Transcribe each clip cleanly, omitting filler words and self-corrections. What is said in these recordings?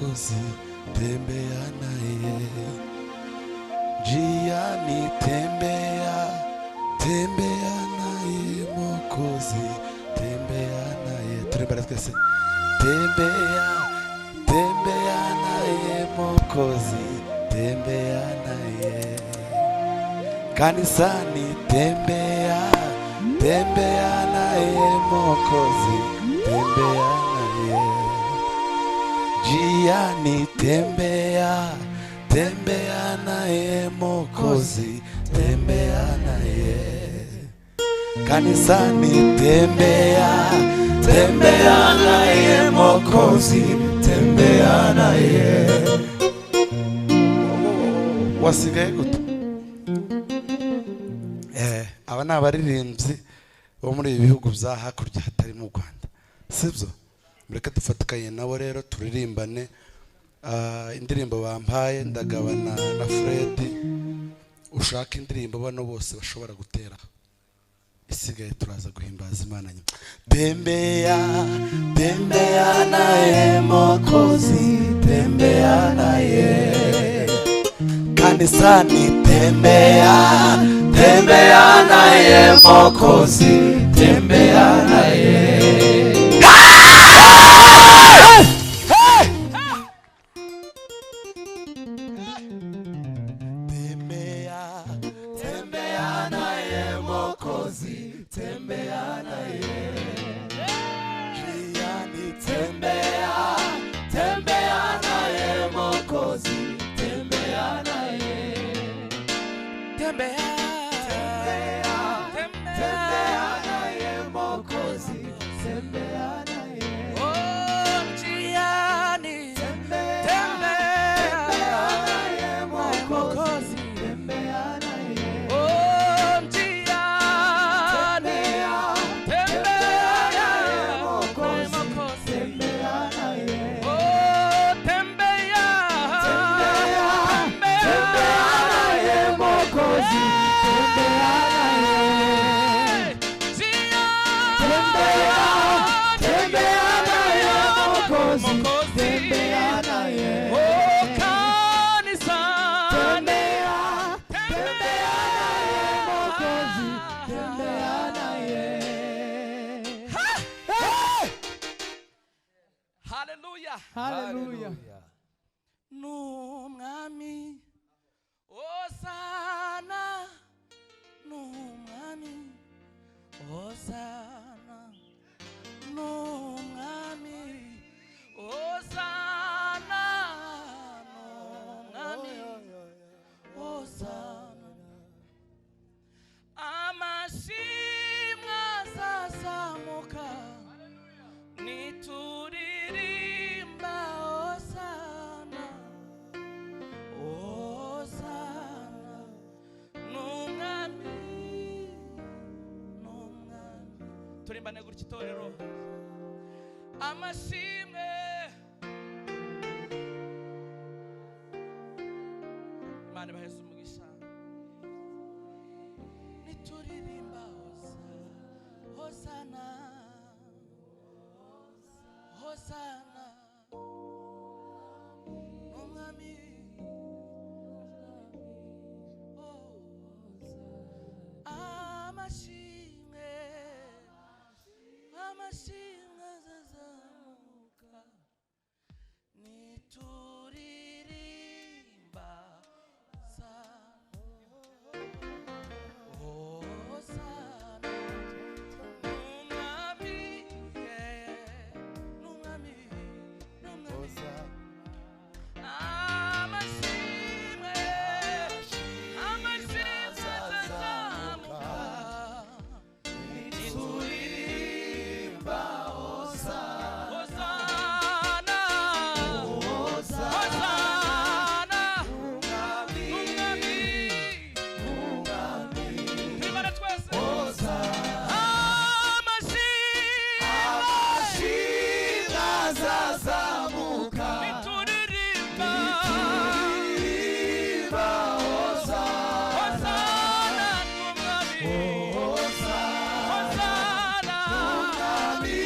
Mwokozi, tembea naye. Njiani tembea, tembea naye Mwokozi, tembea naye. Tulimbara twese. Tembea, tembea naye Mwokozi, tembea naye. Kanisani tembea, tembea naye Mwokozi, tembea naye. Njiani tembea, tembea naye Mwokozi, tembea naye. Kanisani tembea, tembea naye Mwokozi, tembea naye. Wasigaye gute? Aba ni abaririmbyi bo muri ibi bihugu bya hakurya hatari mu Rwanda, sibyo? Mureke dufatikanye nabo rero turirimbane indirimbo bampaye. Ndagabana na Fred, ushaka indirimbo bano bose bashobora gutera, isigaye turaza guhimbaza Imana nyuma. Tembea, tembea naye Mwokozi, tembea naye. Kanisani tembea, tembea naye Mwokozi, tembea naye. Tembea, tembea naye Mwokozi, tembea naye. Njiani tembea, tembea naye Mwokozi, tembea naye. Tembea, tembea, tembea naye Mwokozi, tembea naye. Oh, njiani tembea, tembea naye Mwokozi, tembea naye. Oh, njiani tembea naye Mwokozi, tembea naye. Oh, tembea, tembea naye Mwokozi, tembea naye. Tembea naye Mwokozi, tembea naye. Oh, kanisa tembea, tembea naye Mwokozi, tembea naye. Hallelujah, hallelujah. Numwami Osana, numwami Osana, numwami Osana, numwami Osana. Amashimwe azazamuka nituririmba Osana, Osana, numwami, numwami. Turimbane gutya itorero. Amashimwe Imana baheze umugisha. Nituririmba Hosana, Hosana, numwami, amashimwe, amashimwe azazamuka nituririmba Hosana, numwami, numwami, numwami. Amashimwe, amashimwe azazamuka nituririmba Hosana, Hosana, numwami, numwami. Tubare twese. Amashimwe azazamuka nituririmba Hosana, numwami, Hosana, numwami,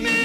numwami.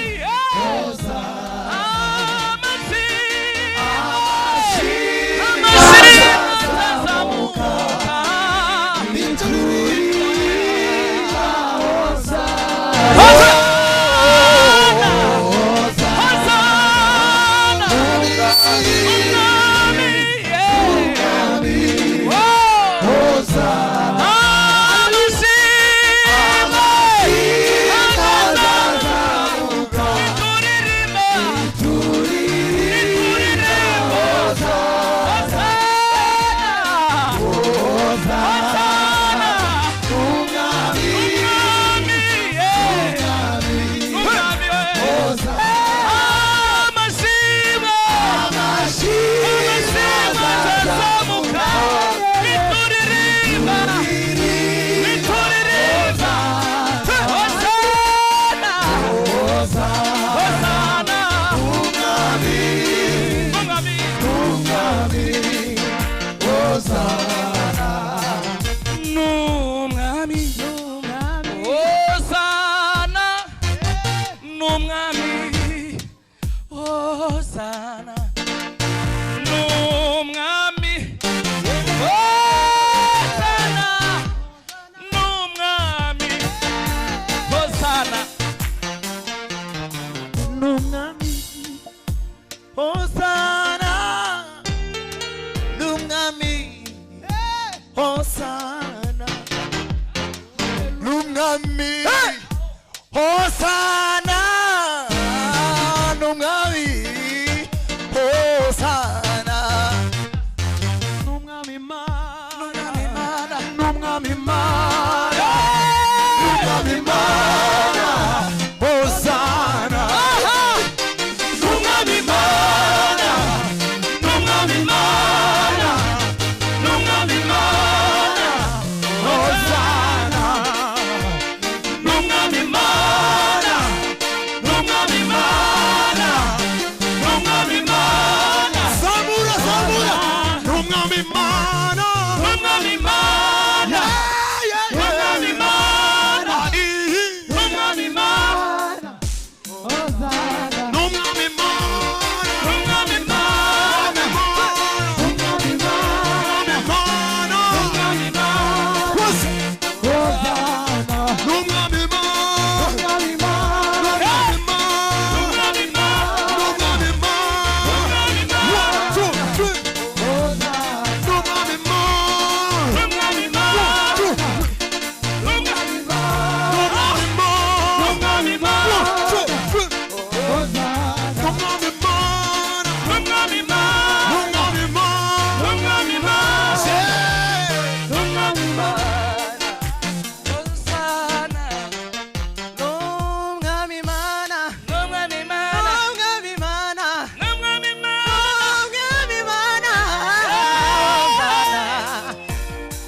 Hosana n'umwami Hosana n'umwami Mana n'umwami Mana n'umwami Mana Hosana n'umwami Mana n'umwami Mana n'umwami Mana Hosana n'umwami Mana n'umwami Mana n'umwami Mana Zamura Zamura n'umwami Mana n'umwami Mana n'umwami Mana n'umwami Mana Hosana n'umwami Mana n'umwami Mana n'umwami Mana n'umwami Mana Hosana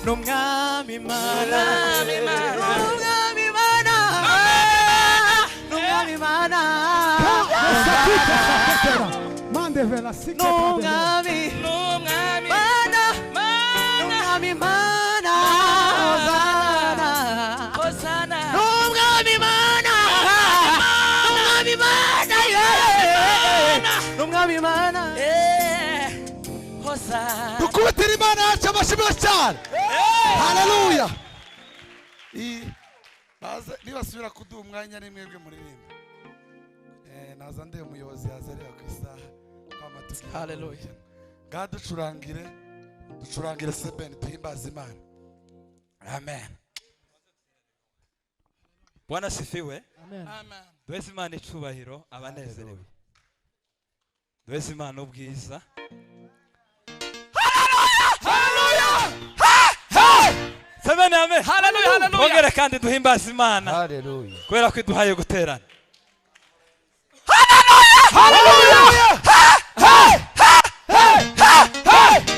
n'umwami Mande vela siketa. Tukubitira Imana yacu amashimwe cyane. Haleluya. Nibasubira kuduha umwanya n'imwebwe muririmba. Naza ndeye umuyobozi yazarira ku isaha kwa matuki. Haleluya. Ducurangire sebeni tuhimbaza Imana. Amen. Bwana sifiwe. Amen. Duheze Imana icubahiro abanezerewe. Duheze Imana ubwiza. Sebeni amen. Haleluya. Ongera kandi duhimbaza Imana. Haleluya. Kubera ko iduhaye guterana. Haleluya.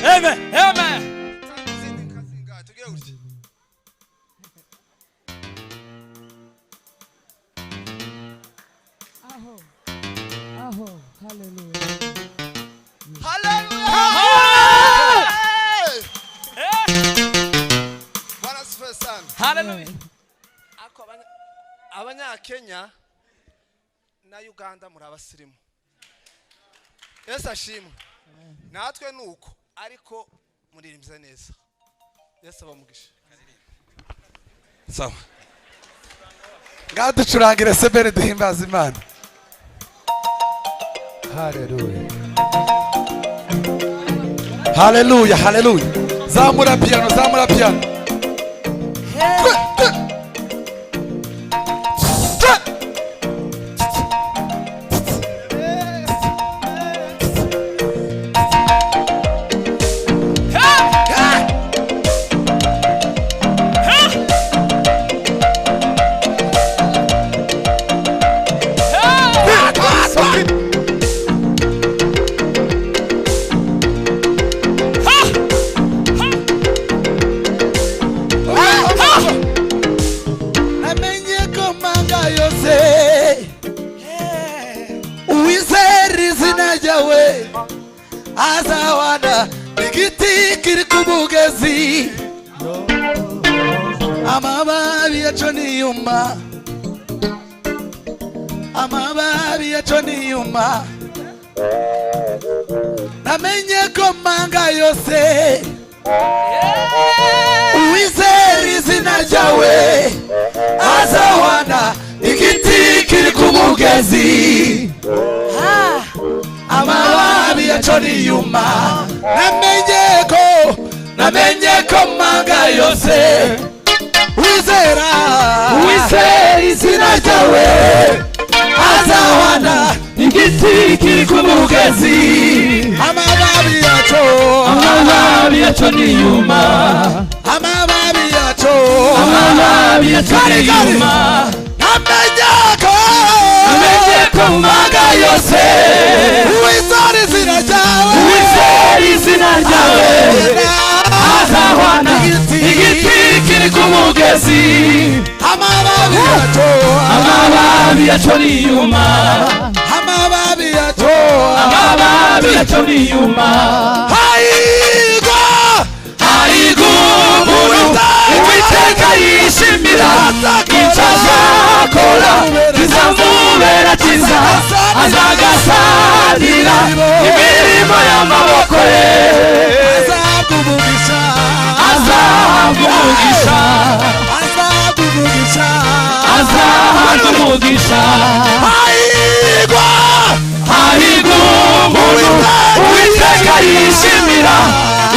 Amen. Amen. Aho. Hallelujah. Haleluya. Abanyakenya na Uganda muri abasirimu. Yesu ashimwe. Natwe nuko ariko muririmbiza neza. Yesu abamugisha. Sawa. Ducurangire sebeni duhimbaza Imana. Haleluya. Haleluya, haleluya. Zamura piano, zamura piano. Azawana igiti kiri kumugezi amababi yaco niyuma amababi yaco niyuma namenye ko manga yose uwizera izina ryawe azawana igiti kiri kumugezi amababi yaco niyuma namenye ko manga yose wizera izina ryawe ryawe azahwana n'igiti kiri ku mugezi amababi yaco niyuma amababi yaco niyuma amenye ko maga yose uwizera izina ryawe azahwana igiti kiri ku mugezi amababi yaco niyuma amababi yaco niyuma haigo Uwiteka yishimira icyo azakora kizamubera cyiza azagasanira imirimo y'amaboko ye azahabwa umugisha hahirwa umuntu Uwiteka yishimira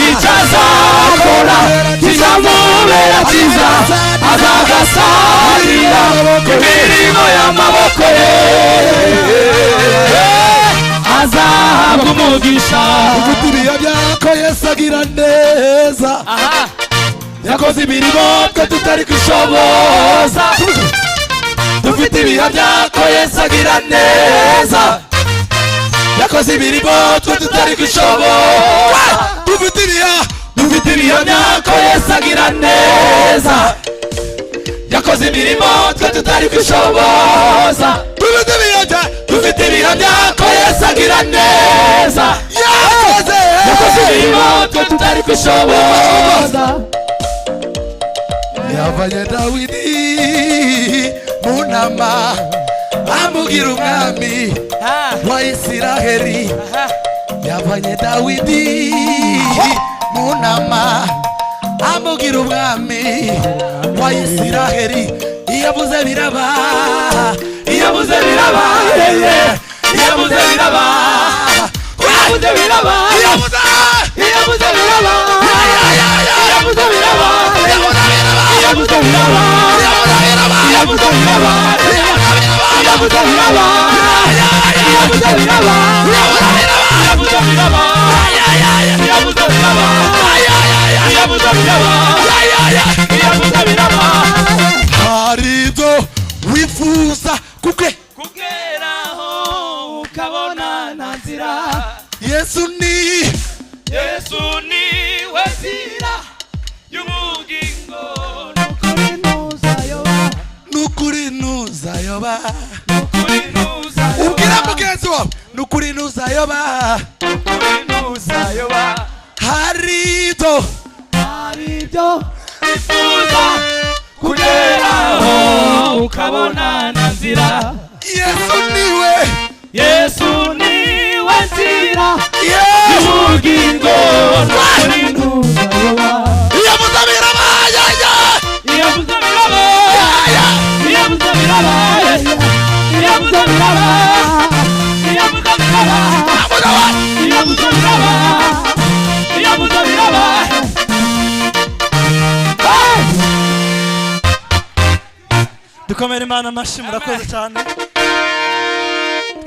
icyo azakora kizamubera cyiza azagasanira imirimo y'amaboko ye azahabwa umugisha ufite ibihe byako Yesu agira neza yakoze imirimo twe tutari kwishoboza dufite ibihe byako Yesu agira neza yakoze imirimo twe tutari kwishoboza dufite ibihe byako Yesu agira neza yakoze imirimo twe tutari kwishoboza dufite ibihe byako Yesu agira neza yakoze imirimo twe tutari kwishoboza yavanye Dawidi mu nama amugira umwami wa Isiraheli yavanye Dawidi mu nama amugira umwami wa Isiraheli iyabuze biraba iyabuze biraba iyabuze biraba iyabuze biraba iyabuze biraba iyabuze biraba iyabuze biraba iyabuze biraba iyabuze biraba iyabuze biraba iyabuze biraba iyabuze biraba iyabuze biraba iyabuze biraba hari ibyo wifuza kugeraho ukabona nta nzira Yesu ni we nzira y'ubugingo nukuri ntuzayoba ubwira mugenzi wawe nukuri ntuzayoba hari ibyo wifuza kugeraho ukabona nta nzira Yesu ni we nzira y'ubugingo nukuri ntuzayoba iyabuze biraba iyabuze biraba iyabuze biraba iyabuze biraba iyabuze biraba iyabuze biraba iyabuze biraba dukomere Imana amashyi murakoze cyane